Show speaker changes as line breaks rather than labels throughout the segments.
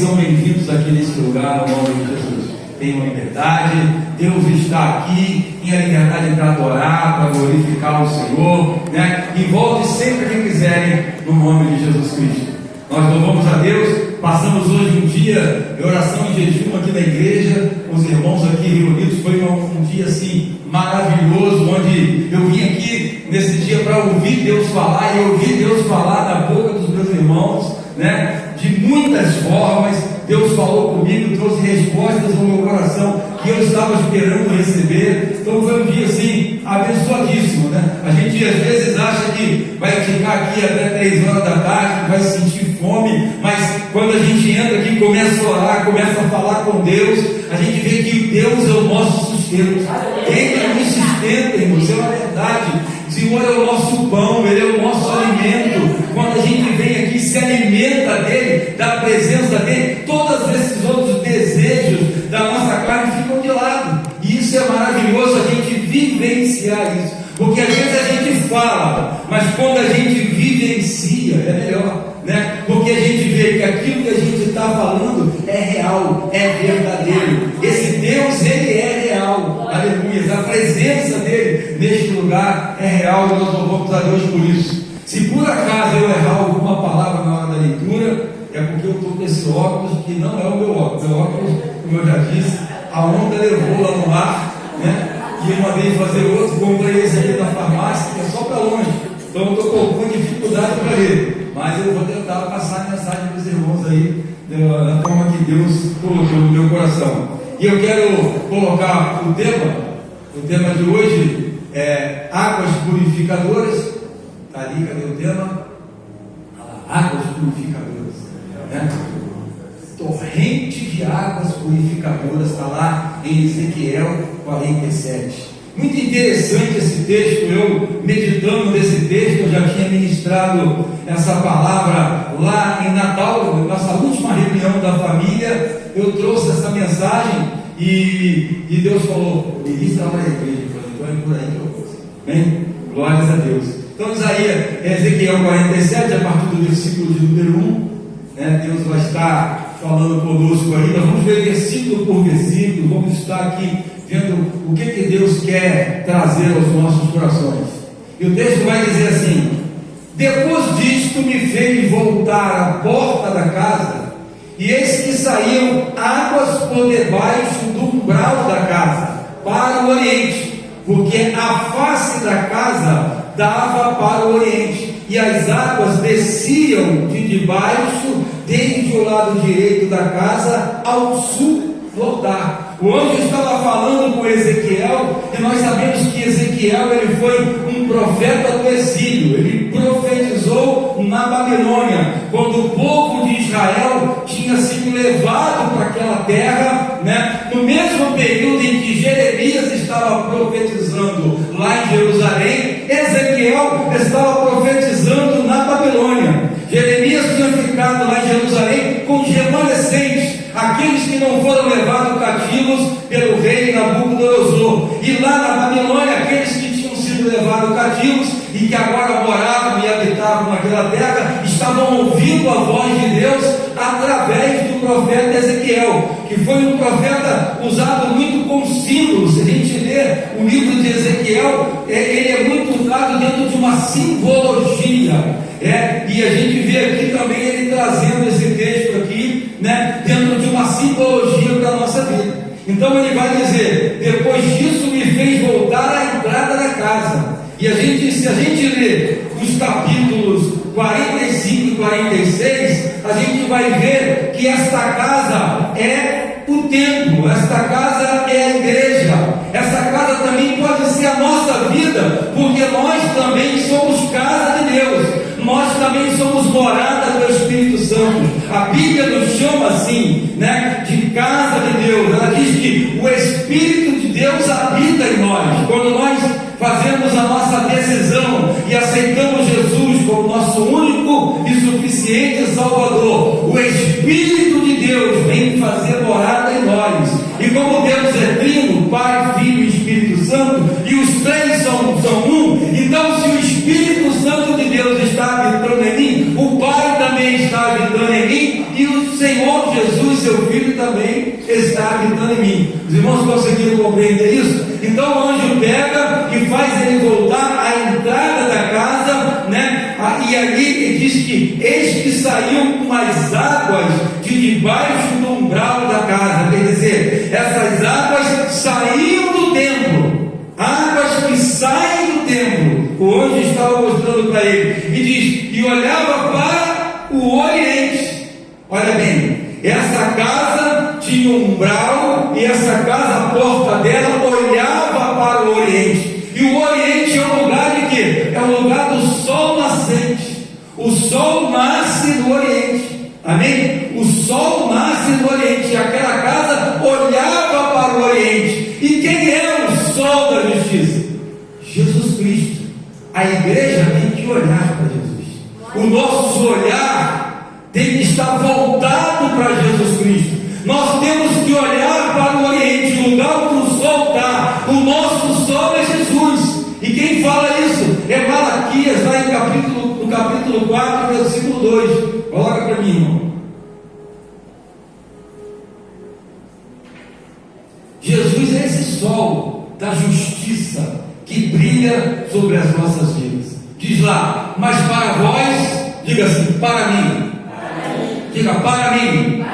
são bem-vindos aqui nesse lugar, no nome de Jesus. Tenham liberdade, Deus está aqui em liberdade para adorar, para glorificar o Senhor, né? E volte sempre que quiserem, no nome de Jesus Cristo. Nós louvamos a Deus, passamos hoje um dia de oração e jejum aqui na igreja, os irmãos aqui reunidos. Foi um dia assim maravilhoso, onde eu vim aqui nesse dia para ouvir Deus falar, e eu ouvi Deus falar na boca dos meus irmãos, né? De muitas formas. Deus falou comigo, trouxe respostas ao meu coração que eu estava esperando receber. Então foi um dia assim abençoadíssimo, né? A gente às vezes acha que vai ficar aqui até 3 horas da tarde, vai sentir fome, mas quando a gente entra aqui, começa a orar, começa a falar com Deus, a gente vê que Deus é o nosso sustento. Ele nos sustenta, irmão, isso é uma verdade. O Senhor é o nosso pão, Ele é o nosso alimento. Quando a gente vem aqui, se alimenta dEle, da presença dEle, todos esses outros desejos da nossa carne ficam de lado. E isso é maravilhoso, a gente vivenciar isso. Porque às vezes a gente fala, mas quando a gente vivencia, é melhor, né? Porque a gente vê que aquilo que a gente está falando é real, é verdadeiro. Esse Deus, Ele é real. Aleluia. A presença dEle neste lugar é real, e nós louvamos a Deus por isso. Se por acaso eu errar alguma palavra na hora da leitura, é porque eu estou com esse óculos que não é o meu óculos. Meu óculos, como eu já disse, a onda levou lá no mar, né? E eu mandei fazer outro, comprei esse aqui na farmácia, que é só para longe. Então eu estou com dificuldade para ler. Mas eu vou tentar passar a mensagem para os irmãos aí, da forma que Deus colocou no meu coração. E eu quero colocar o tema de hoje é águas purificadoras. Está ali, cadê o tema? Águas purificadoras, né? Torrente de águas purificadoras, está lá em Ezequiel 47. Muito interessante esse texto. Eu meditando nesse texto, eu já tinha ministrado essa palavra lá em Natal, nossa última reunião da família. Eu trouxe essa mensagem e Deus falou: ministra lá na igreja. Eu falei: então é por aí que eu vou. Bem, glórias a Deus. Então, Ezequiel 47, a partir do versículo de número 1, né, Deus vai estar falando conosco aí. Nós vamos ver versículo por versículo, vamos estar aqui vendo o que Deus quer trazer aos nossos corações. E o texto vai dizer assim: depois disto me fez voltar à porta da casa, e eis que saíam águas por debaixo do umbral da casa, para o oriente, porque a face da casa dava para o oriente, e as águas desciam de debaixo, desde o lado direito da casa ao sul do altar. O anjo estava falando com Ezequiel, e nós sabemos que Ezequiel ele foi um profeta do exílio. Ele profetizou na Babilônia, quando o povo de Israel tinha sido levado para aquela terra, né? No mesmo período em que Jeremias estava profetizando lá em Jerusalém, Ezequiel estava profetizando na Babilônia. Jeremias tinha ficado lá em Jerusalém com os remanescentes, aqueles que não foram levados cativos pelo rei Nabucodonosor, e lá na Babilônia, aqueles que tinham sido levados cativos e que agora moravam e habitavam naquela terra, estavam ouvindo a voz de Deus através do profeta Ezequiel, que foi um profeta usado muito com símbolos. Se a gente lê o livro de Ezequiel, ele é muito usado dentro de uma simbologia, e a gente vê aqui também ele trazendo esse texto aqui, né, dentro de uma simbologia para a nossa vida. Então ele vai dizer: depois disso me fez voltar à entrada da casa. E se a gente ler os capítulos 45 e 46, a gente vai ver que esta casa é o templo, esta casa é a igreja, esta casa também pode ser a nossa vida, porque nós também somos casa de Deus, nós também somos morada do Espírito Santo. A Bíblia nos chama assim, né, de casa de Deus. Ela diz que o Espírito de Deus habita em nós. Quando nós fazemos a nossa decisão e aceitamos Jesus como nosso único e suficiente Salvador, o Espírito de Deus vem fazer morada em nós. E como Deus é trino, Pai, Filho e Espírito Santo, e os três são um, então se o Espírito Santo de Deus está habitando em mim, o Pai também está habitando em mim, e o Senhor Jesus está habitando em mim. Os irmãos conseguiram compreender isso? Então o anjo pega e faz ele voltar à entrada da casa, né? E ali ele diz que eis que saiu umas águas de debaixo do umbral da casa. Quer dizer, essas águas saíam do templo, águas que saem do templo. O anjo estava mostrando para ele e diz, e olhava para o oriente. Olha bem, essa casa tinha um umbral e essa casa, a porta dela olhava para o oriente. E o oriente é um lugar de quê? É um lugar do sol nascente. O sol nasce no oriente. Amém? O sol nasce no oriente. E aquela casa olhava para o oriente. E quem é o sol da justiça? Jesus Cristo. A igreja tem que olhar para Jesus. O nosso olhar tem que estar voltado para Jesus Cristo. Nós temos que olhar para o oriente, o lugar onde o sol está. O nosso sol é Jesus. E quem fala isso é Malaquias, lá no capítulo 4, versículo 2. Coloca para mim, irmão. Jesus é esse sol da justiça que brilha sobre as nossas vidas. Diz lá, mas para vós, diga assim, para mim. Diga, para mim.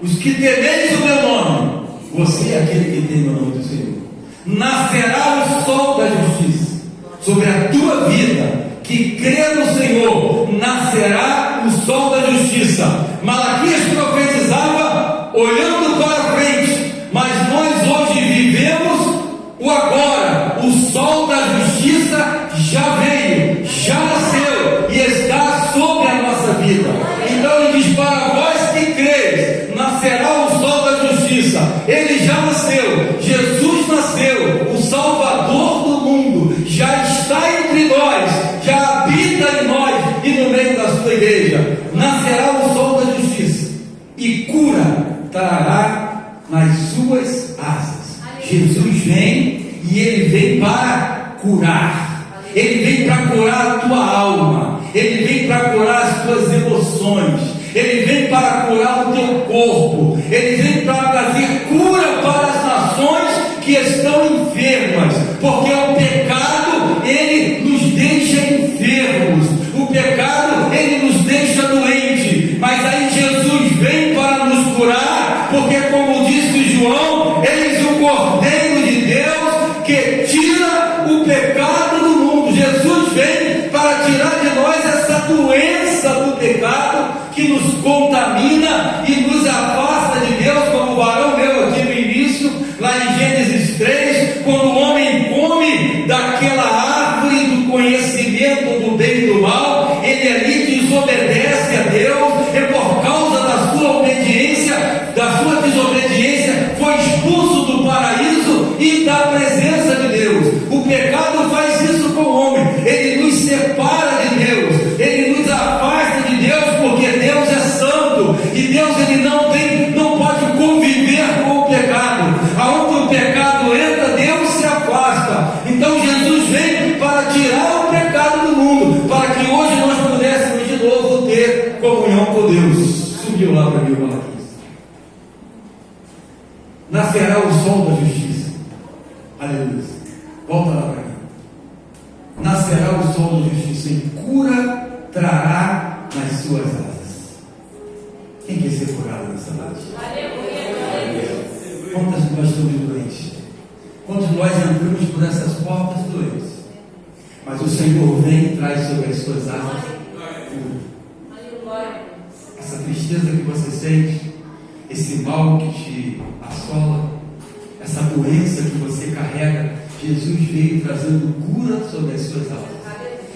Os que temeis o meu nome, você é aquele que teme o nome do Senhor. Nascerá o sol da justiça sobre a tua vida, que crê no Senhor, nascerá o sol da justiça. Malaquias profetizava olhando para frente, mas nós hoje vivemos o agora. O sol da justiça já veio, já nasceu e está sobre a nossa vida. Então ele diz, para vós que creis, nascerá o sol da justiça. Ele já nasceu, Jesus nasceu, o Salvador do mundo já está entre nós, já habita em nós e no meio da sua igreja. Nascerá o sol da justiça e cura trará nas suas asas. Jesus vem e ele vem para curar. Ele vem para curar a tua alma, ele vem para curar as tuas emoções, ele vem para curar o teu corpo, ele vem para trazer cura para as nações que estão enfermas, porque o pecado ele nos deixa enfermos, o pecado ele nos deixa doentes, mas aí Jesus vem para nos curar, porque como disse João, eis o Cordeiro de Deus que tira o pecado do mundo. Jesus vem para tirar de nós essa doença do pecado que nos contamina e nos afasta de Deus, como o varão meu aqui no início, lá em Gênesis 3, quando o homem come daquela árvore do conhecimento do bem e do mal, ele ali desobedece a Deus, e por causa da sua obediência, da sua desobediência, foi expulso do paraíso e da presença de Deus. O pecado faz isso com o homem, ele nos separa de Deus, ele nos afasta de Deus, porque Deus é santo, e Deus ele não pode conviver com o pecado. Aonde o pecado entra, Deus se afasta. Então Jesus vem para tirar o pecado do mundo, para que hoje nós pudéssemos de novo ter comunhão com Deus. Subiu lá para mim o Malaquias. Nascerá o sol da justiça. Aleluia. Volta lá para mim. Nascerá o sol da justiça e cura trará nas suas asas. Quem quer ser curado nessa noite? Quantas nós estamos doentes? Quantos nós entramos por essas portas doentes? Mas o Senhor vem e traz sobre as suas asas cura. Essa tristeza que você sente, esse mal que te assola, essa doença que você carrega, Jesus veio trazendo cura sobre as suas asas.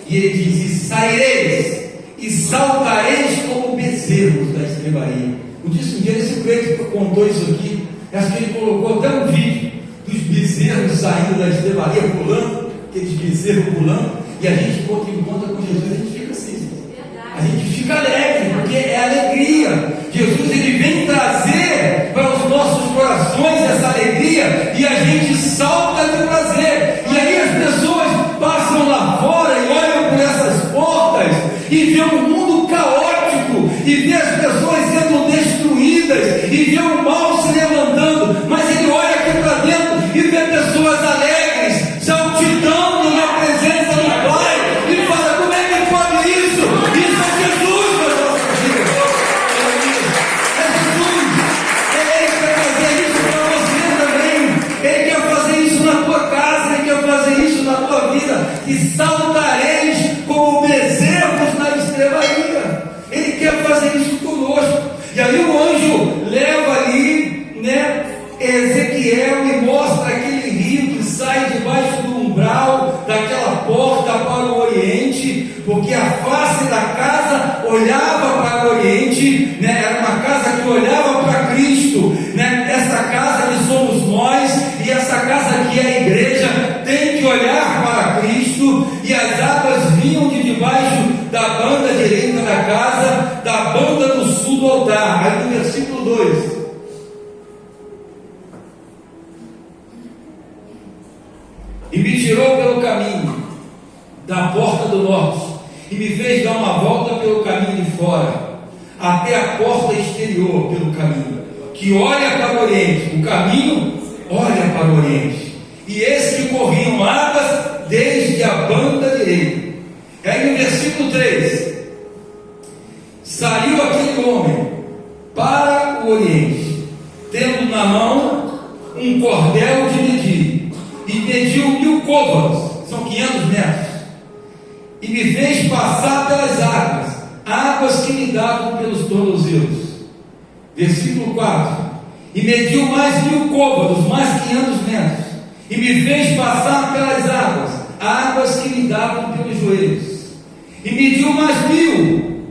E ele diz: e saireis e saltareis como bezerros da estrebaria. Um dia esse crente contou isso aqui, acho que ele colocou até um vídeo dos bezerros saindo da estrebaria, pulando, aqueles bezerros pulando, e a gente, quando encontra com Jesus, a gente fica assim, a gente fica alegre, porque é alegria. Jesus ele vem trazer para os nossos corações essa alegria, e a gente salta de prazer. E aí as pessoas passam lá fora e olham por essas portas e vê um mundo caótico, e vê as pessoas sendo destruídas, e vê o mal se levantando Ezequiel me mostra aquele rio que sai debaixo do umbral daquela porta para o Oriente, porque a face da casa olhava para o Oriente, né? Era uma casa que olhava para Cristo, né? Essa casa que somos nós, e essa casa que é a igreja, tem que olhar para Cristo, e as águas vinham de debaixo da banda direita da casa, da banda do sul do altar. Aí no versículo 2: e me tirou pelo caminho da porta do norte, e me fez dar uma volta pelo caminho de fora, até a porta exterior pelo caminho, que olha para o Oriente. O caminho olha para o Oriente, e eis que corriam águas desde a banda direita. E aí no versículo 3: saiu aquele homem para o Oriente, tendo na mão um cordel de medir, e mediu 1000 côvados, são 500 metros, e me fez passar pelas águas, águas que me davam pelos tornozelos. Versículo 4: e mediu mais 1000 côvados, mais 500 metros, e me fez passar pelas águas, águas que me davam pelos joelhos. E mediu mais 1000,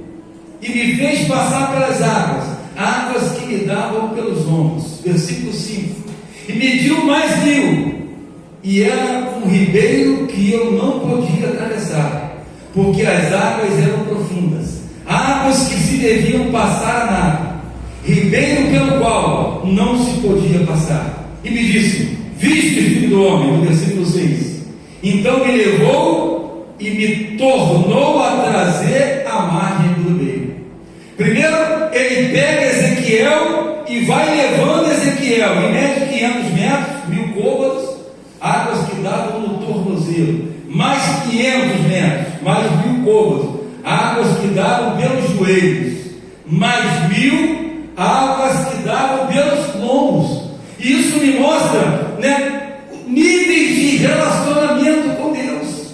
e me fez passar pelas águas, águas que me davam pelos ombros. Versículo 5: e mediu mais 1000, e era um ribeiro que eu não podia atravessar, porque as águas eram profundas, águas que se deviam passar a nado, ribeiro pelo qual não se podia passar. E me disse: viste, filho do homem? No versículo 6: então me levou e me tornou a trazer à margem do ribeiro. Primeiro ele pega Ezequiel e vai levando Ezequiel, e mede 500 metros, 1000 côvados, águas que davam no tornozelo, mais 500 metros, mais 1000 côvados, águas que davam pelos joelhos, mais 1000 águas que davam pelos lombos. E isso me mostra, né, níveis de relacionamento com Deus.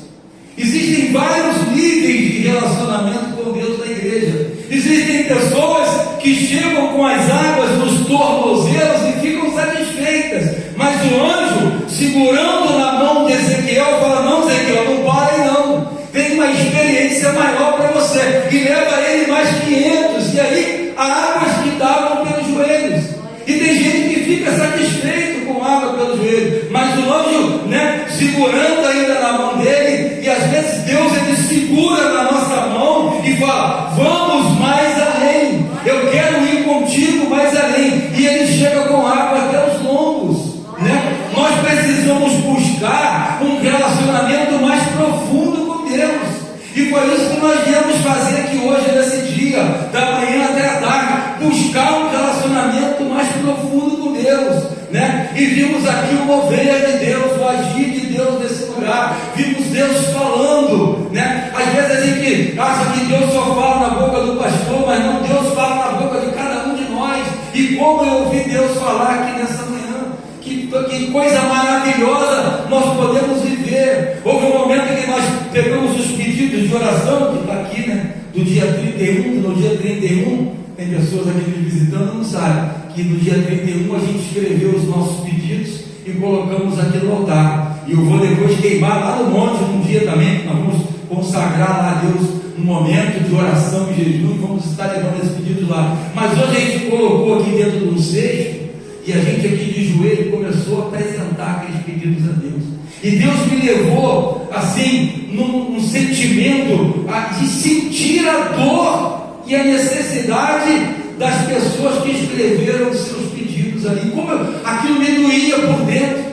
Existem vários níveis de relacionamento com Deus na igreja. Existem pessoas que chegam com as águas nos tornozelos e ficam satisfeitas, mas o anjo, segurando na mão de Ezequiel, fala: não, Ezequiel, não para aí não, tem uma experiência maior para você, e leva ele mais 500, e aí há águas que davam pelos joelhos. E tem gente que fica satisfeito com água pelos joelhos, mas o anjo, né, segurando ainda na mão dele, e às vezes Deus ele segura na nossa mão e fala: vamos mais além, eu quero ir contigo mais além, e ele chega com água até os lombos, né? Nós precisamos buscar um relacionamento mais profundo com Deus, e foi isso que nós viemos fazer aqui hoje, nesse dia, da manhã até a tarde, buscar um relacionamento mais profundo com Deus, né? E vimos aqui o mover de Deus, o agir de Deus nesse lugar, vimos Deus falando, né? Às vezes a gente acha que Deus só fala na boca do pastor, mas não, Deus fala na boca de cada um de nós. E como eu ouvi Deus falar aqui nessa manhã, que coisa maravilhosa nós podemos viver. Houve um momento em que nós pegamos os pedidos de oração, que está aqui, né, do dia 31, que no dia 31, tem pessoas aqui me visitando, não sabem, que no dia 31 a gente escreveu os nossos pedidos e colocamos aqui no altar. E eu vou depois queimar lá no monte um dia também, nós vamos consagrar lá a Deus um momento de oração e jejum, e vamos estar levando esses pedidos lá. Mas hoje a gente colocou aqui dentro de um cesto, e a gente aqui de joelho começou a apresentar aqueles pedidos a Deus. E Deus me levou assim num sentimento de sentir a dor e a necessidade das pessoas que escreveram os seus pedidos ali. Como aquilo me doía por dentro.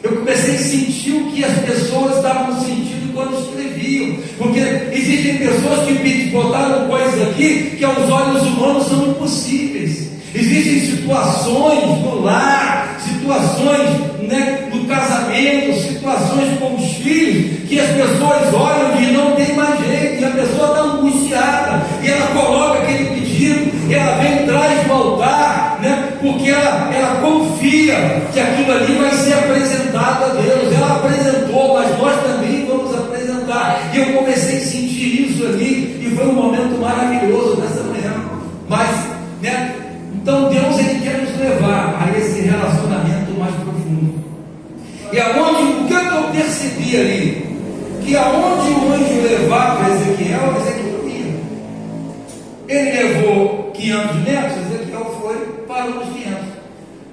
Eu comecei a sentir o que as pessoas estavam sentindo quando escreviam, porque existem pessoas que botaram coisas aqui que aos olhos humanos são impossíveis. Existem situações no lar, situações, né, no casamento, situações com os filhos, que as pessoas olham e não tem mais jeito, e a pessoa está angustiada, e ela coloca aquele pedido, ela vem traz no altar, né, porque ela confia que aquilo ali vai ser apresentado a Deus. Ela apresentou, mas nós também vamos apresentar. E eu comecei a sentir isso ali, e foi um momento maravilhoso nessa manhã. Mas, né, então Deus ele quer nos levar a esse relacionamento mais profundo. E o que eu percebi ali? Que aonde o anjo levava Ezequiel ia. Ele levou 500 metros, Ezequiel foi para os 500.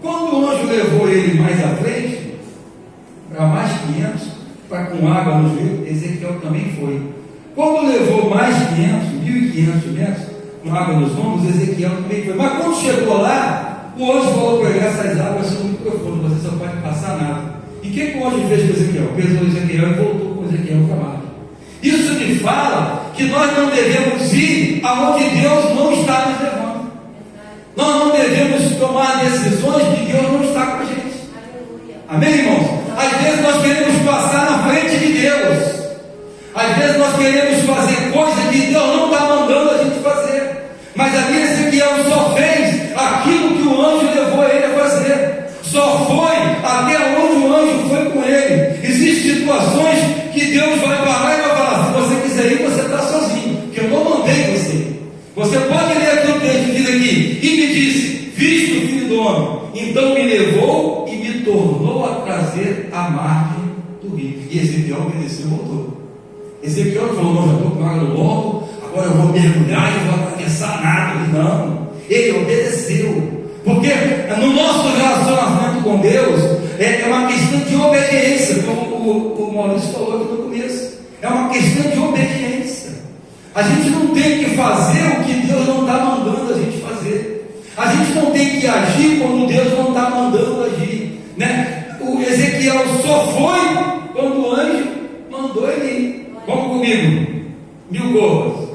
Quando o anjo levou ele mais à frente, para mais 500, para com água no joelho, Ezequiel também foi. Quando levou mais 500, 1.500 metros, com água nos ombros, Ezequiel também foi. Mas quando chegou lá, o anjo falou para ele: essas águas são muito profundas, você só pode passar nada. E o que o anjo fez com Ezequiel? Pesou Ezequiel e voltou com Ezequiel para baixo. Isso me fala que nós não devemos ir aonde Deus não está nos levando. Nós não devemos tomar decisões que Deus não está com a gente. Amém, irmãos? Às vezes nós queremos passar na frente de Deus. Às vezes nós queremos fazer coisas que Deus não está mandando a gente fazer. Mas ali Ezequiel só fez aquilo que o anjo levou ele a fazer. Só foi até onde o anjo foi com ele. Existem situações que Deus vai parar e vai falar: se você quiser ir, você está sozinho, porque eu não mandei você. Você pode ler aqui o texto que diz aqui: e me disse, visto o filho do homem, então me levou e me tornou a trazer à margem do rio. E Ezequiel obedeceu e voltou. Ezequiel falou: não, já estou com água no lombo, agora eu vou mergulhar e vou atravessar nada. Não, ele obedeceu. Porque no nosso relacionamento com Deus é uma questão de obediência, como o Maurício falou aqui no começo. É uma questão de obediência. A gente não tem que fazer o que Deus não está mandando a gente fazer. A gente não tem que agir quando Deus não está mandando agir, né? O Ezequiel só foi quando o anjo mandou ele ir. Vamos comigo. 1000 covas,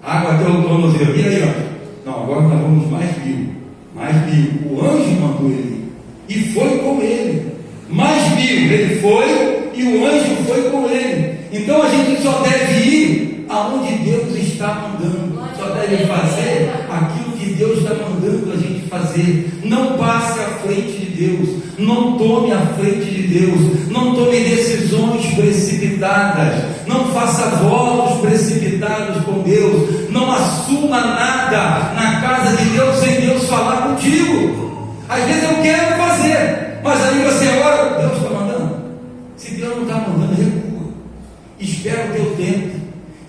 água até o tornozelo. E aí, ó? Não, agora nós vamos mais 1000. Mais 1000, o anjo mandou ele ir, e foi com ele. Mais 1000, ele foi e o anjo foi com ele. Então a gente só deve ir aonde Deus está mandando, só deve fazer aquilo que Deus está mandando a gente fazer. Não passe à frente de Deus, não tome à frente de Deus, não tome decisões precipitadas, não faça votos precipitados com Deus, não assuma nada na casa de Deus sem Deus falar contigo. Às vezes eu quero fazer, mas aí você ora: Deus está mandando? Se Deus não está mandando, recua, espera o teu tempo,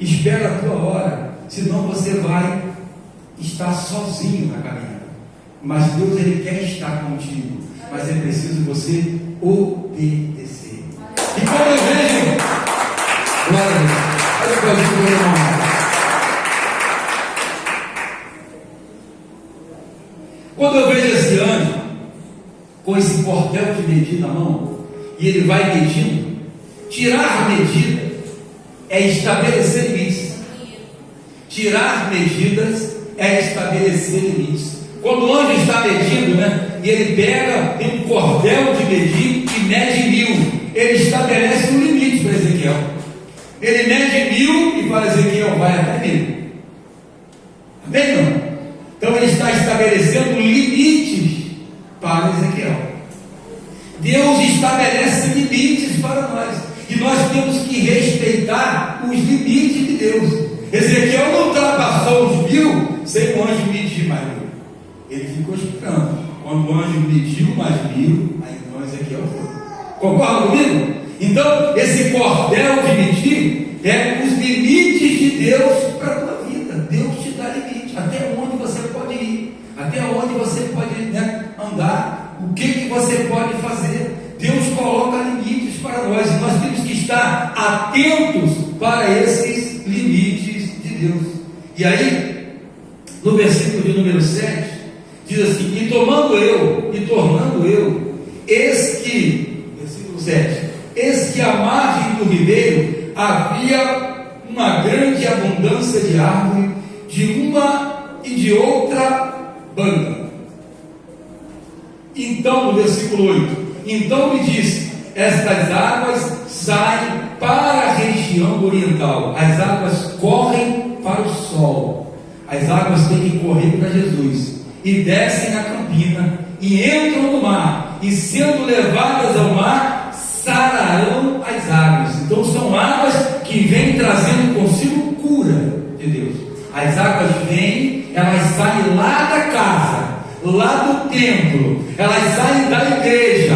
espera a tua hora, senão você vai estar sozinho na caminhada. Mas Deus, Ele quer estar contigo, mas é preciso você obedecer. E quando eu vejo, glória a Deus, olha para o meu irmão. Quando eu vejo esse anjo com esse cordel de medir na mão, e ele vai medindo, tirar medida é estabelecer limites. Tirar medidas é estabelecer limites. Quando o anjo está medindo, né, e ele pega, tem um cordel de medir e mede 1000, ele estabelece um limite para Ezequiel. Ele mede 1000 e fala: Ezequiel, vai até 1000. Amém, não? Então ele está estabelecendo limites para Ezequiel. Deus estabelece limites para nós, e nós temos que respeitar os limites de Deus. Ezequiel não ultrapassou os 1000 sem o anjo medir mais 1000. Ele ficou esperando. Quando o anjo mediu mais 1000, aí então Ezequiel foi. Concorda comigo? Então, esse cordel de medir é os limites de Deus para a tua vida. Deus te dá limite, até onde você pode ir, até onde você pode, né, andar, o que você pode fazer. Deus coloca limites para nós, e nós temos que estar atentos para esses limites de Deus. E aí, no versículo de número 7, diz assim: e tomando eu, e tornando eu, eis que, versículo 7, eis que à margem do ribeiro havia uma grande abundância de árvore, de uma e de outra banda. Então, no versículo 8, então me disse: estas águas saem para a região oriental, as águas correm para o sol, as águas têm que correr para Jesus, e descem na campina, e entram no mar, e sendo levadas ao mar, sararão as águas. Então são águas que vêm trazendo consigo cura de Deus. As águas vêm, elas saem lá da casa, lá do templo, elas saem da igreja,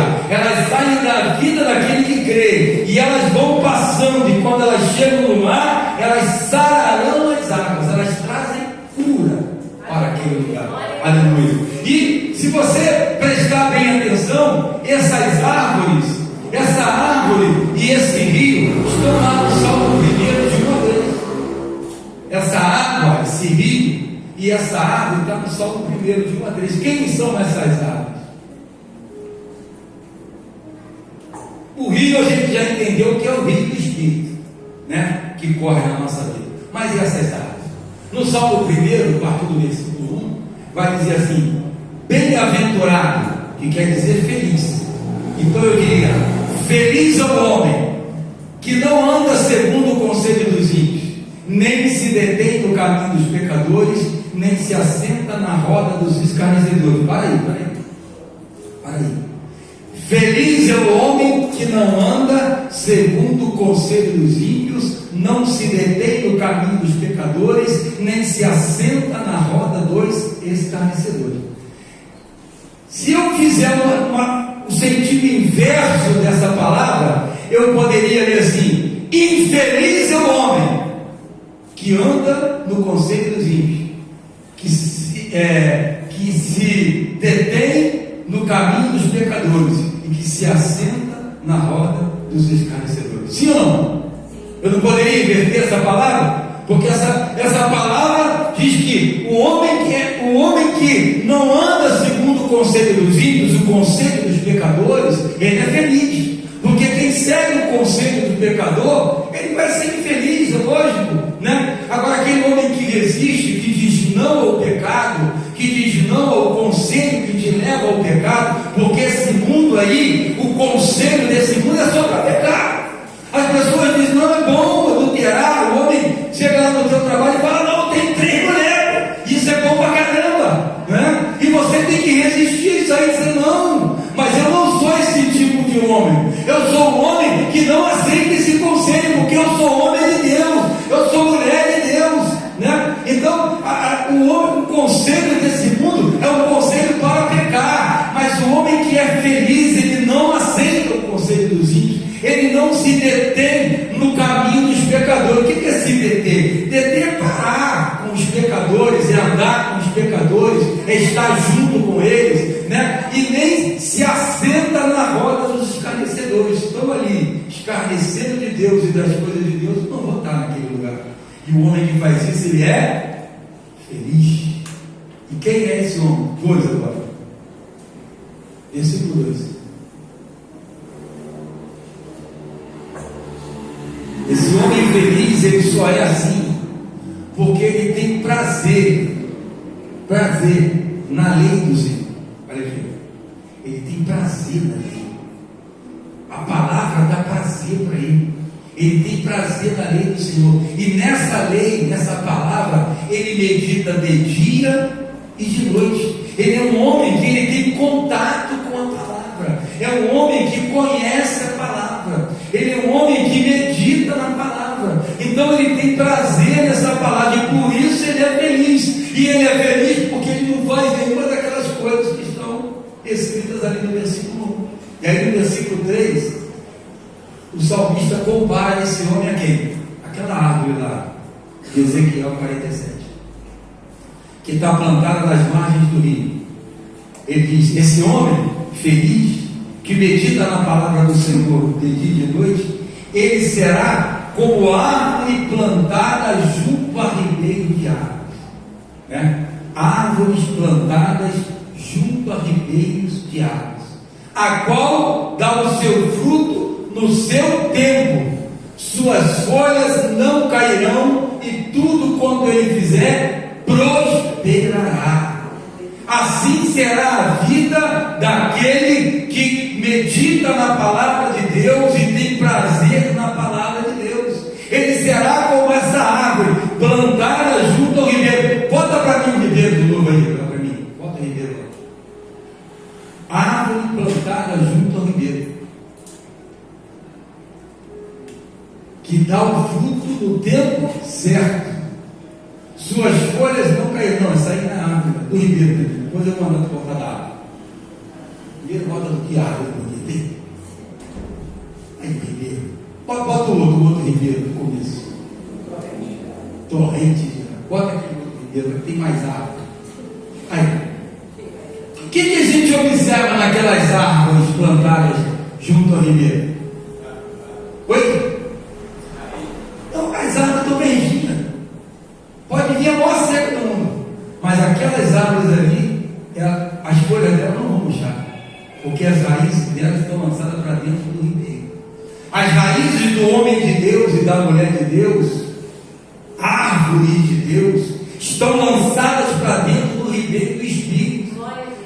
você prestar bem atenção, essas árvores, essa árvore e esse rio estão lá no Salmo 1 de uma vez. Essa água, esse rio e essa árvore está no Salmo 1 de uma vez. Quem são essas árvores? O rio a gente já entendeu que é o rio do Espírito, né? Que corre na nossa vida. Mas e essas árvores? No Salmo 1, a partir do versículo 1, vai dizer assim: bem-aventurado, que quer dizer feliz. Então eu diria: feliz é o homem que não anda segundo o conselho dos ímpios, nem se detém no caminho dos pecadores, nem se assenta na roda dos escarnecedores. Para aí. Feliz é o homem que não anda segundo o conselho dos ímpios, não se detém no caminho dos pecadores, nem se assenta na roda dos escarnecedores. Se eu fizer o sentido inverso dessa palavra, eu poderia ler assim: infeliz é o homem que anda no conselho dos ímpios, que se detém no caminho dos pecadores e que se assenta na roda dos escarnecedores. Sim ou não? Eu não poderia inverter essa palavra? Porque essa palavra diz que o homem que não anda segundo o conselho dos ímpios, o conselho dos pecadores, ele é feliz. Porque quem segue o conselho do pecador, ele vai ser infeliz, é lógico, né? Agora, aquele homem que resiste, que diz não ao pecado, que diz não ao conselho que te leva ao pecado, porque esse mundo aí, o conselho desse mundo é só para pecar. As pessoas dizem: não, é bom adulterar. O homem chega lá no seu trabalho e fala: não, tem 3 mulheres, isso é bom pra caramba, né? E você tem que resistir isso aí, dizer: não, mas eu não sou esse tipo de homem. Eu sou um homem que não aceita esse conselho, porque eu sou homem de Deus, eu sou mulher de Deus, né? Então, o conselho desse mundo é um conselho para pecar, mas o homem que é feliz, ele não aceita o conselho dos ímpios, ele não se detém no caminho dos pecadores. O que é se deter? Deter é parar com os pecadores, é andar com os pecadores, é estar junto com eles, né? E nem se assenta na roda dos escarnecedores. Estão ali escarnecendo de Deus e das coisas de Deus, não vão estar naquele lugar. E o homem que faz isso, ele é feliz. E quem é esse homem? Pois agora, versículo 2. Esse homem feliz, ele só é assim porque ele tem prazer na lei do Senhor. Olha aqui, ele tem prazer na lei. A palavra dá prazer para ele. Ele tem prazer na lei do Senhor. E nessa lei, nessa palavra, ele medita de dia e de noite. Ele é um homem que ele tem contato com a palavra. É um homem que conhece a palavra. Ele é um homem que medita na palavra. Então ele tem prazer nessa palavra. E por isso ele é feliz. E ele é feliz porque ele não faz nenhuma daquelas coisas que estão escritas ali no versículo 1. E aí no versículo 3, o salmista compara esse homem a quem? Aquela árvore lá, de Ezequiel 47, que está plantada nas margens do rio. Ele diz: esse homem feliz, que medita na palavra do Senhor de dia e de noite, ele será como árvore plantada junto a ribeiro de águas, né? Árvores plantadas junto a ribeiros de águas, a qual dá o seu fruto no seu tempo, suas folhas não cairão, e tudo quanto ele fizer prosperará. Assim será a vida daquele que medita na palavra de Deus e tem prazer na palavra de Deus. Ele será como essa árvore plantada junto ao ribeiro. Bota para mim o ribeiro de novo aí, para mim. Bota o ribeiro lá. Árvore plantada junto ao ribeiro, que dá o fruto no tempo certo. Suas folhas não cairão. Não, essa aí na árvore, do ribeiro. Depois eu mando cortar da árvore. Primeiro bota do que árvore do ribeiro. Aí ribeiro. Bota o outro ribeiro no começo. Torrente. Bota aqui o outro ribeiro, que tem mais árvore. Aí. O que diz observa naquelas árvores plantadas junto ao ribeiro? Oi? Então, as árvores estão verdinhas. Pode vir a maior seca do mundo, mas aquelas árvores ali, as folhas delas não vão murchar, porque as raízes delas estão lançadas para dentro do ribeiro. As raízes do homem de Deus e da mulher de Deus, árvores de Deus, estão lançadas para dentro do ribeiro do Espírito,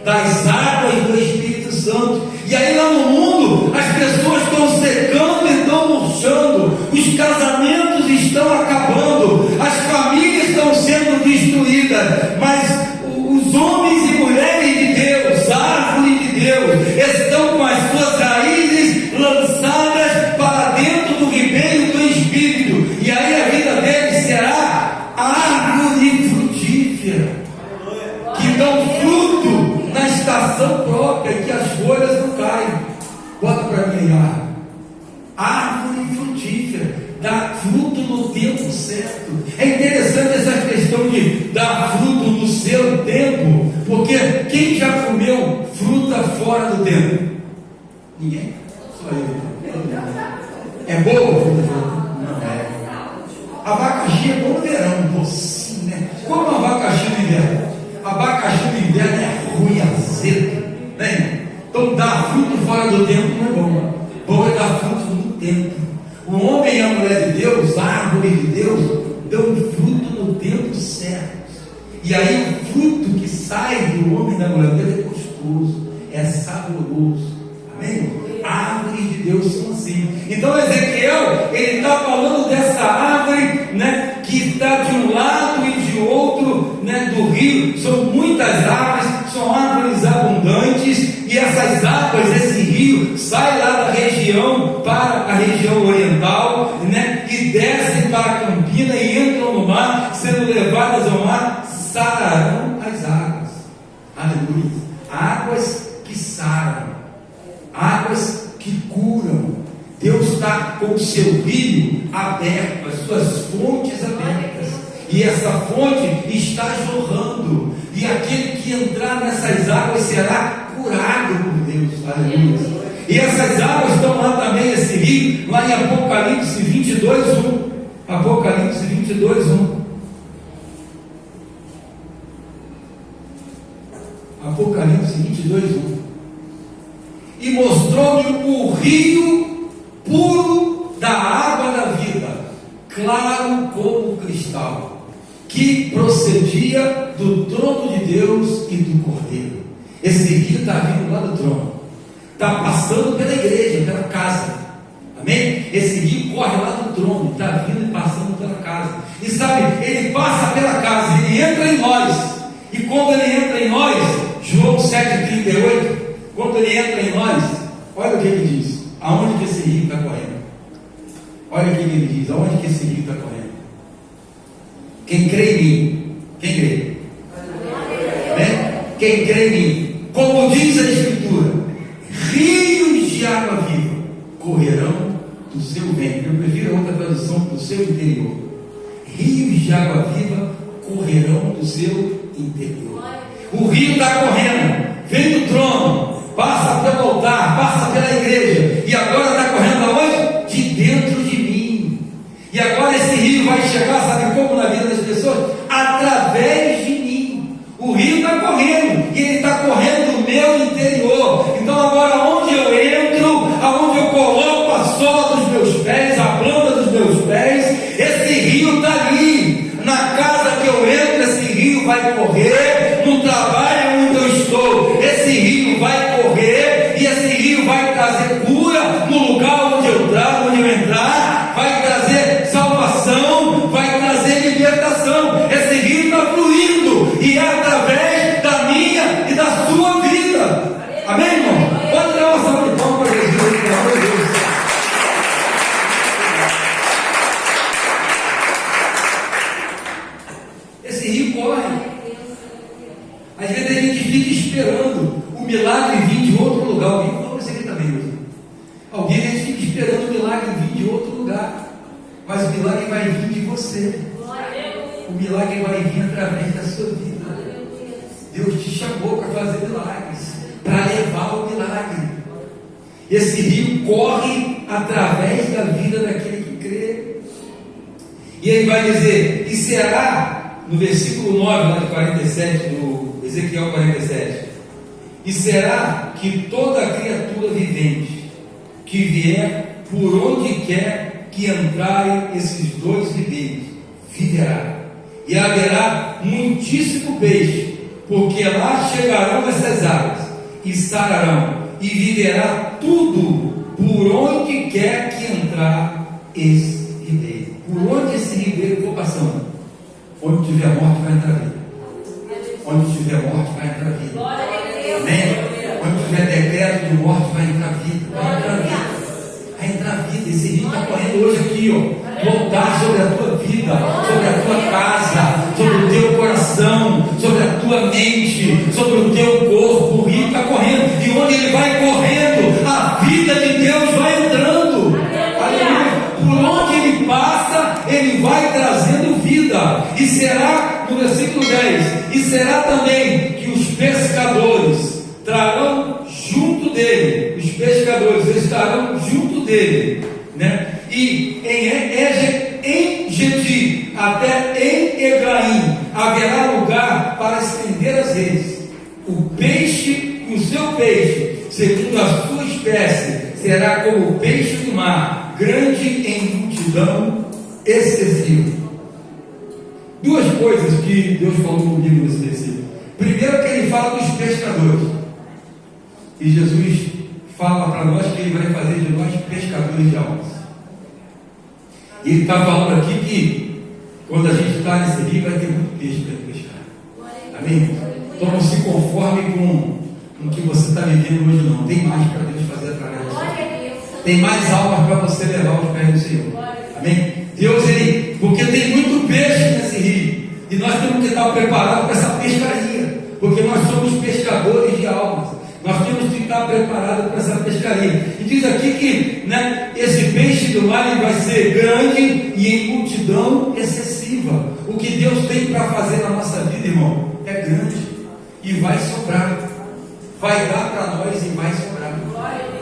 das águas do Espírito Santo. E aí lá no mundo, as pessoas estão secando e estão murchando, os casamentos estão acabando, as famílias estão sendo destruídas, mas os homens e mulheres de Deus, árvores de Deus, estão com as suas raízes lançadas para dentro do ribeiro do Espírito, e aí a vida deles será árvore frutífera, que dão fruto na estação própria, que as folhas não caem. Bota para mim aí, árvore frutífera, dá fruto no tempo certo. É interessante essa questão de dar fruto no seu tempo, porque quem já comeu fruta fora do tempo? Ninguém? Só eu. É boa a fruta fora do tempo? Não é. Abacaxi é bom no verão, docinho, né? Como abacaxi no inverno? Abacaxi no inverno é ruim, azedo, né? Então dar fruto fora do tempo não é bom. Bom é dar fruto no tempo. O homem e a mulher de Deus, a árvore de Deus, dão fruto no tempo certo. E aí o fruto que sai do homem e da mulher de Deus é gostoso, é saboroso. Amém? Árvores de Deus são assim. Então Ezequiel, ele está falando dessa árvore, né, que está de um lado e de outro, né, do rio. São muitas árvores, são árvores abundantes, e essas águas, esse rio, sai lá da região para a região oriental, né, e desce para a campina e entram no mar, sendo levadas ao mar, sararão as águas. Aleluia. Águas que saram, águas que curam. Deus está com o seu rio aberto, as suas fontes abertas, e essa fonte está jorrando, e aquele que entrar nessas águas será curado por Deus. Aleluia. E essas águas estão lá também, esse rio, lá em Apocalipse 22:1. Apocalipse 22:1. Apocalipse 22:1. E mostrou-me o rio puro da água da vida, claro como cristal, que procedia do trono de Deus e do Cordeiro. Esse rio está vindo lá do trono, está passando pela igreja, pela casa. Amém? Esse rio corre lá do trono, está vindo e passando pela casa. E sabe, ele passa pela casa, ele entra em nós. E quando ele entra em nós, João 7,38, quando ele entra em nós, olha o que ele diz. Aonde que esse rio está correndo? Olha o que ele diz. Aonde que esse rio está correndo? Quem crê em mim? Quem crê? Amém? Quem crê em mim? Como diz a Escritura, rios de água viva correrão do seu ventre. Eu prefiro outra tradução, do seu interior. Rios de água viva correrão do seu interior. O rio está correndo, vem do trono, passa pelo altar, passa pela igreja, e agora está correndo aonde? De dentro de mim. E agora esse rio vai chegar, sabe como, na vida das pessoas? Através de mim. O rio está correndo, e ele está correndo no meu interior. Então agora onde eu entro, aonde eu coloco a sola dos meus pés, a planta dos meus pés, esse rio está ali. Na casa que eu entro, esse rio vai correr. No trabalho onde eu estou, esse rio vai correr, e esse rio vai trazer cura no lugar onde eu trago, onde eu entrar, vai trazer salvação, vai trazer libertação. Esse rio está fluindo, e é através da minha e da sua vida. Amém, irmão? Pode dar uma salva de palmas para Jesus, pelo amor de Deus. Esse rio corre. Às vezes a gente fica esperando o milagre vir de outro lugar. Alguém falou isso aqui também, meu. Alguém a gente fica esperando o milagre vir de outro lugar, mas o milagre vai vir de você. O milagre vai vir através da sua vida. Deus te chamou para fazer milagres. para levar o milagre. Esse rio corre através da vida daquele que crê. E ele vai dizer, e será, no versículo 9, lá de 47, do Ezequiel 47, e será que toda criatura vivente que vier por onde quer que entrarem esses dois ribeiros, viverá, e haverá muitíssimo peixe, porque lá chegarão essas águas, e sararão, e viverá tudo por onde quer que entrar esse ribeiro. Por onde esse ribeiro for passando, onde tiver morte vai entrar vida. Onde tiver morte vai entrar vida. Amém? Onde tiver decreto de morte vai entrar vida. Vai entrar vida. Vai entrar vida. Esse rio está correndo hoje aqui, ó. Voltar sobre a tua vida, sobre a tua casa, sobre o teu coração, sobre a tua mente, sobre o teu corpo. O rio está correndo. E onde ele vai correndo, a vida de Deus vai entrando. Aleluia. Por onde ele passa, ele vai trazendo vida. E será, no versículo 10, e será também que os pescadores trarão junto dele, os pescadores estarão junto dele, né? E em Gedi até em Egraim haverá lugar para estender as redes. O peixe, o seu peixe, segundo a sua espécie, será como o peixe do mar, grande em multidão excessiva. Duas coisas que Deus falou comigo nesse versículo. Primeiro, que ele fala dos pescadores, e Jesus fala para nós que ele vai fazer de nós pescadores de almas. E ele está falando aqui que quando a gente está nesse rio vai ter muito peixe para pescar. Amém? Então não se conforme com o que você está vivendo hoje, não. Tem mais para Deus fazer através de você. Tem mais almas para você levar aos pés do Senhor. Amém? Deus, ele, porque tem muito peixe nesse rio, e nós temos que estar preparados para essa pescaria, porque nós somos pescadores de almas. Nós temos que estar preparados para essa pescaria. E diz aqui que, né, esse peixe do mar ele vai ser grande e em multidão excessiva. O que Deus tem para fazer na nossa vida, irmão, é grande e vai sobrar. Vai dar para nós e vai sobrar.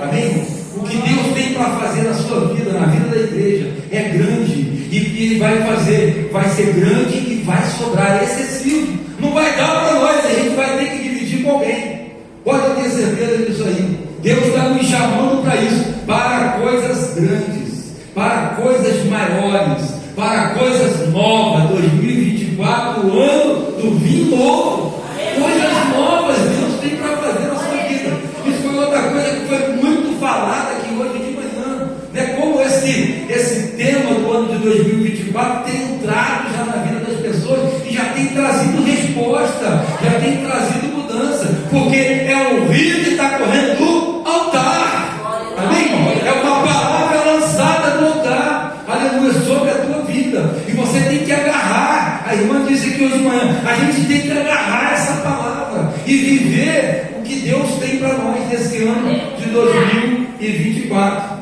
Amém, irmão? O que Deus tem para fazer na sua vida, na vida da igreja, é grande. E Ele vai fazer, vai ser grande e vai sobrar, é excessivo. Não vai dar para nós, a gente vai ter que dividir com alguém. Pode ter certeza disso aí. Deus está nos chamando para isso, para coisas grandes, para coisas maiores, para coisas novas. 2024, o ano do vinho novo. Coisas novas Deus tem para fazer na sua vida. Isso foi outra coisa que foi muito falada aqui hoje de manhã, né? Como esse tema do ano de 2024 tem entrado já na vida das pessoas e já tem trazido resposta, já tem trazido mudança, porque é o rio que está correndo do altar. Amém, irmão? É uma palavra lançada do altar, aleluia, sobre a tua vida, e você tem que agarrar. A irmã disse aqui hoje de manhã, a gente tem que agarrar essa palavra e viver o que Deus tem para nós nesse ano de 2024.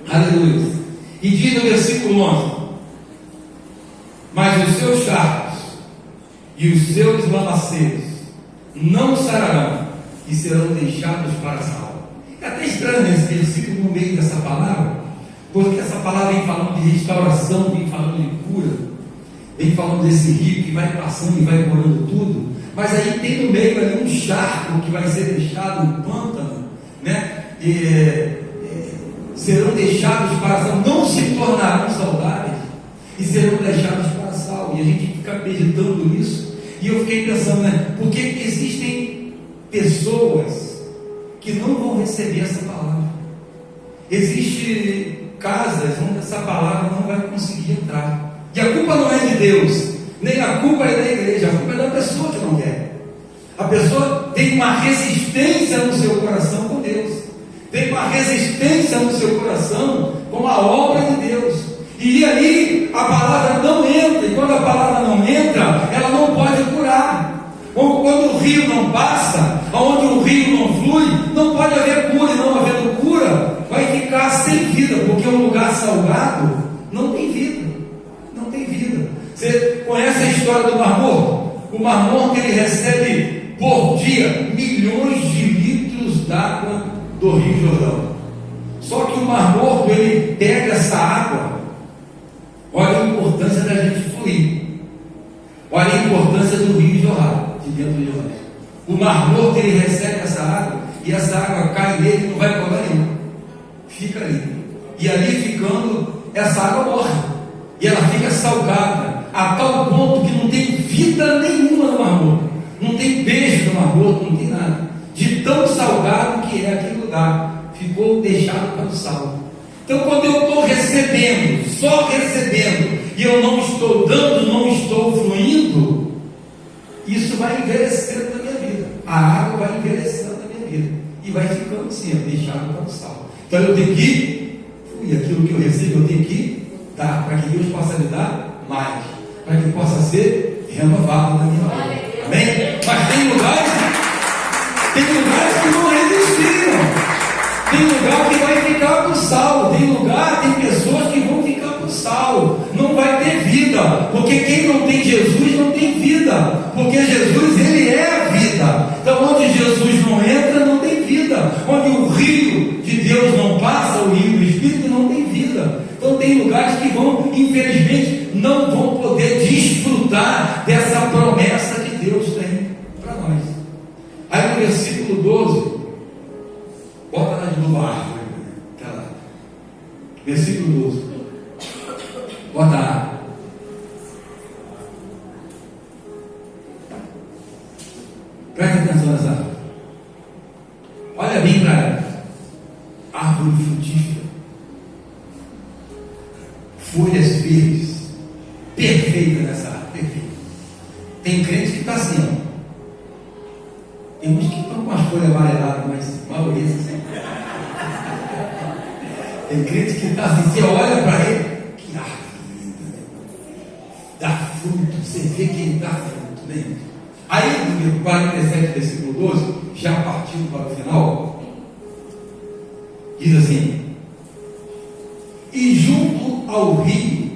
Aleluia. E diz no versículo 11: mas os seus charcos e os seus lamaceiros não sararão e serão deixados para sal. É até estranho esse versículo no meio dessa palavra, porque essa palavra vem falando de restauração, vem falando de cura, vem falando desse rio que vai passando e vai curando tudo, mas aí tem no meio ali um charco que vai ser deixado no pântano, né? Serão deixados para sal, não se tornarão saudáveis e serão deixados para sal. E a gente fica meditando nisso, e eu fiquei pensando, né? Porque existem pessoas que não vão receber essa palavra. Existem casas onde essa palavra não vai conseguir entrar. E a culpa não é de Deus, nem a culpa é da igreja, a culpa é da pessoa que não quer. A pessoa tem uma resistência no seu coração com Deus, tem uma resistência no seu coração com a obra de Deus, e ali a palavra não entra, e quando a palavra não entra, ela não pode curar. Quando o rio não passa, onde o rio não flui, não pode haver cura, e não havendo cura, vai ficar sem vida, porque um lugar salgado não tem vida, não tem vida. Você conhece a história do Mar Morto? O Mar Morto, ele recebe por dia milhões de litros do Rio Jordão. Só que o Mar Morto, ele pega essa água. Olha a importância da gente fluir. Olha a importância do rio jorrar de dentro de nós. O Mar Morto, ele recebe essa água, e essa água cai nele e não vai para lugar nenhum. Fica ali. E ali ficando, essa água morre. E ela fica salgada, a tal ponto que não tem vida nenhuma no Mar Morto. Não tem peixe no Mar Morto, não tem nada. De tão salgado que é aquele lugar. Ficou deixado para o sal. Então, quando eu estou recebendo, só recebendo, e eu não estou dando, não estou fluindo, isso vai envelhecendo na minha vida. A água vai envelhecendo na minha vida. E vai ficando assim, deixado para o sal. Então eu tenho que fluir. Aquilo que eu recebo, eu tenho que dar, para que Deus possa me dar mais. Para que possa ser renovado na minha vida. Amém? Mas tem lugares que não resistiram. Tem lugar que vai ficar para o sal. Tem pessoas que vão ficar para o sal. Não vai ter vida. Porque quem não tem Jesus não tem vida. Porque Jesus, ele é a vida. Então, onde Jesus não entra, não tem vida. Onde o rio de Deus não passa, o rio do Espírito, não tem vida. Então, tem lugares que vão, infelizmente, não vão poder desfrutar dessa promessa que Deus tem para nós. Aí no versículo 12, bota lá de novo a árvore, aquela. Versículo 12. Bota a árvore. Presta atenção nessa árvore. Olha bem para ela. Árvore frutífera. Folhas verdes. Perfeita nessa árvore. Perfeita. Tem crente que está assim, ó. Tem uns que estão com as folhas amareladas, mas a maioria assim. Tem crente que está assim, você olha para ele, que árvore linda, dá fruto, você vê que ele dá fruto, né? Aí, no 47, versículo 12, já partindo para o final, diz assim: e junto ao rio,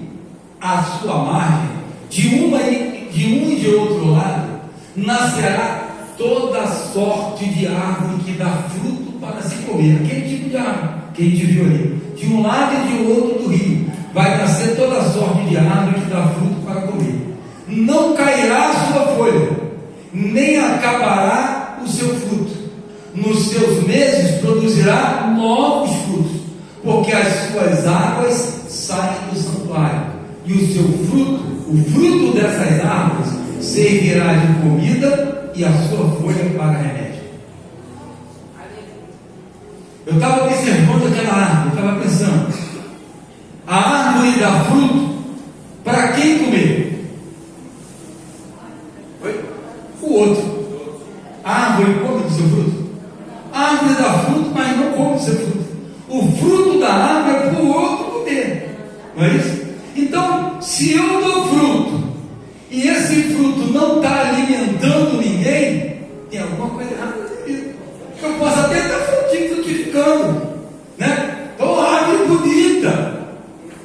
à sua margem, de um e de outro lado, nascerá toda sorte de árvore que dá fruto para se comer. Aquele tipo de árvore que a gente viu ali. De um lado e de outro do rio vai nascer toda sorte de árvore que dá fruto para comer. Não cairá a sua folha, nem acabará o seu fruto. Nos seus meses produzirá novos frutos, porque as suas águas saem do santuário. E o seu fruto, o fruto dessas árvores, servirá de comida, e a sua folha para remédio. Eu estava observando aquela árvore, eu estava pensando, a árvore dá fruto para quem comer? Oi? O outro. A árvore come do seu fruto? A árvore dá fruto, mas não come do seu fruto. O fruto da árvore é para o outro comer. Não é isso? Então, se eu dou fruto e esse fruto não está alimentando ninguém, tem alguma coisa errada na vida. Eu posso até estar frutificando, né? Então, árvore bonita,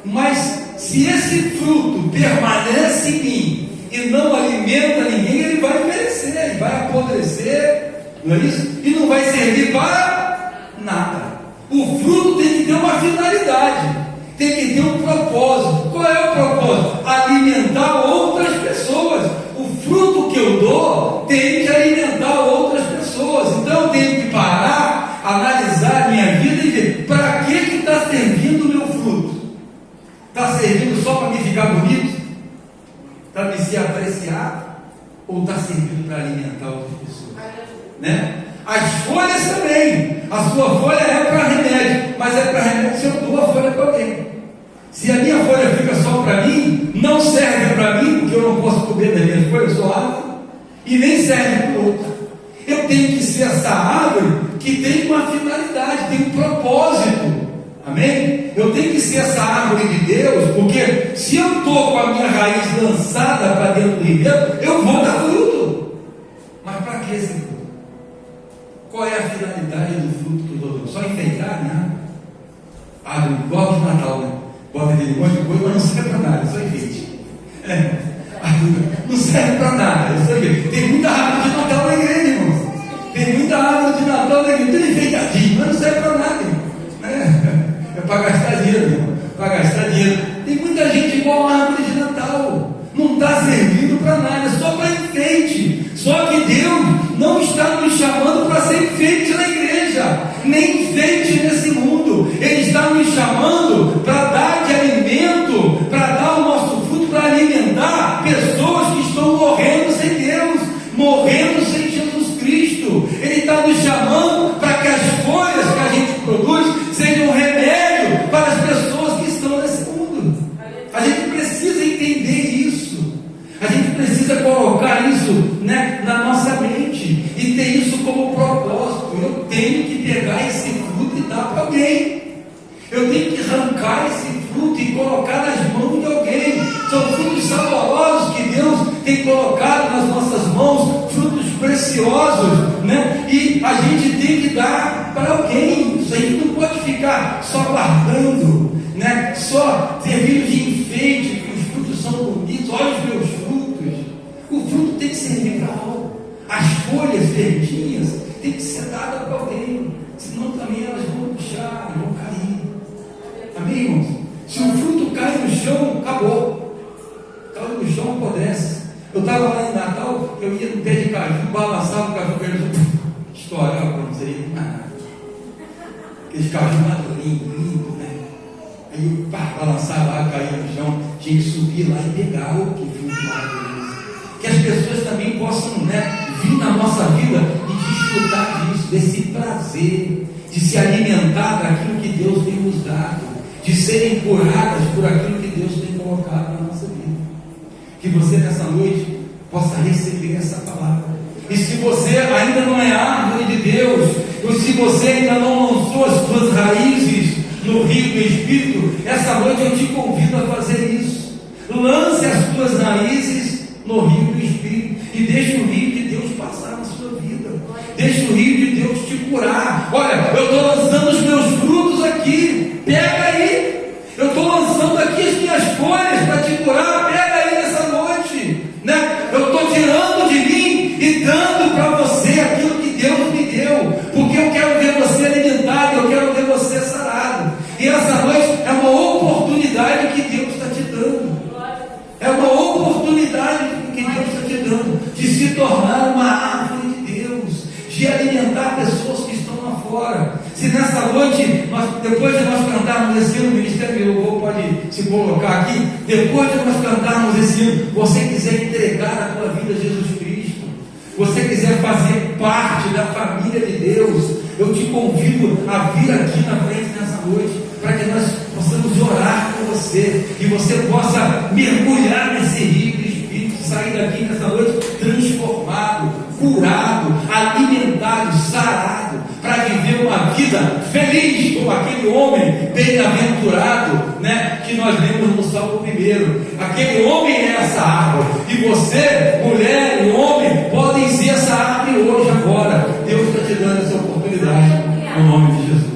mas se esse fruto permanece em mim e não alimenta ninguém, ele vai envelhecer, ele vai apodrecer, não é isso? E não vai servir para nada. O fruto tem que ter uma finalidade, tem que ter um propósito. Qual é o propósito? Alimentar outras pessoas. O fruto que eu dou tem que alimentar outras pessoas. Então eu tenho que parar, analisar a minha vida e ver para que está servindo o meu fruto. Está servindo só para me ficar bonito? Para me ser apreciado? Ou está servindo para alimentar outras pessoas? Né? As folhas também. A sua folha é para remédio, mas é para remédio se eu dou a folha para alguém. Se a minha folha fica só para mim, não serve para mim, porque eu não posso comer das minhas folhas, eu sou árvore, e nem serve para o outro. Eu tenho que ser essa árvore que tem uma finalidade, tem um propósito. Amém? Eu tenho que ser essa árvore de Deus, porque se eu estou com a minha raiz lançada para dentro do ribeiro, eu vou dar fruto. Mas para que esse fruto? Qual é a finalidade do fruto que eu dou? Só enfeitar, né? Árvore igual de Natal, né? Bota aquele monte de coisa, mas não serve para nada, é só enfeite. Não serve para nada, é só enfeite. Tem muita árvore de Natal na igreja, irmãos. Tem muita árvore de Natal na igreja, tudo enfeitadinho, mas não serve para nada, irmão, né? É para gastar dinheiro, irmão, para gastar dinheiro. Tem muita gente igual a árvore de Natal, não está servindo para nada, é só para enfeite. Só que Deus não está nos chamando para ser enfeite na igreja, nem enfeite nesse mundo. Ele está nos chamando para dar de alimento, para dar o nosso fruto, para alimentar pessoas que estão morrendo sem Deus, morrendo sem Jesus Cristo. Ele está nos chamando para que as folhas que a gente produz sejam um remédio para as pessoas que estão nesse mundo. A gente precisa entender isso. A gente precisa colocar isso, né, na nossa mente e ter isso como propósito. Eu tenho que pegar esse fruto e dar para alguém. Eu tenho que arrancar esse fruto e colocar nas mãos de alguém. São frutos saborosos que Deus tem colocado nas nossas mãos, frutos preciosos, né? E a gente tem que dar para alguém. Isso aí não pode ficar só guardando, né? Só servindo de enfeite, que os frutos são bonitos. Olha os meus frutos. O fruto tem que servir para algo. As folhas verdinhas tem que ser dadas para alguém, senão também elas vão murchar, vão cair. Amém, irmãos? Se o fruto cai no chão, acabou. Caiu no chão, apodrece. Eu estava lá em Natal, eu ia no pé de caju, balançava o caju, estourava, não sei mais nada. Aqueles caju madurinhos, lindos, né? Aí eu balançava lá, caía no chão, tinha que subir lá e pegar o que fruto maravilhoso. Que as pessoas também possam, né, vir na nossa vida e desfrutar disso, desse prazer, de se alimentar daquilo que Deus tem nos dado, de serem curadas por aquilo que Deus tem colocado na nossa vida. Que você nessa noite possa receber essa palavra. E se você ainda não é árvore de Deus, ou se você ainda não lançou as suas raízes no rio do Espírito, essa noite eu te convido a fazer isso. Lance as suas raízes no rio do Espírito e deixe o rio de Deus passar na sua vida. Deixe o rio de Deus te curar. Olha, eu estou lançando os meus frutos aqui, pega aí. Eu estou lançando aqui as minhas folhas para te curar, pega aí nessa noite, né? Eu estou tirando de mim e dando para você aquilo que Deus me deu, porque eu quero ver você alimentado, eu quero ver você sarado. E essa noite é uma oportunidade que Deus está te dando. É uma oportunidade que Deus está te dando de se tornar uma árvore de Deus, de alimentar pessoas que estão lá fora. Se nessa noite, depois de nós cantarmos esse hino, o Ministério de Louvor pode se colocar aqui, depois de nós cantarmos esse hino, você quiser entregar a tua vida a Jesus Cristo, você quiser fazer parte da família de Deus, eu te convido a vir aqui na frente nessa noite, para que nós possamos orar por você, e você possa mergulhar nesse rio do Espírito, sair daqui nessa noite transformado, curado, alimentado, sarado, para viver uma vida feliz, como aquele homem bem-aventurado, né, que nós lemos no Salmo 1. Aquele homem é essa árvore, e você, mulher e homem, podem ser essa árvore hoje, agora. Deus está te dando essa oportunidade, no nome de Jesus.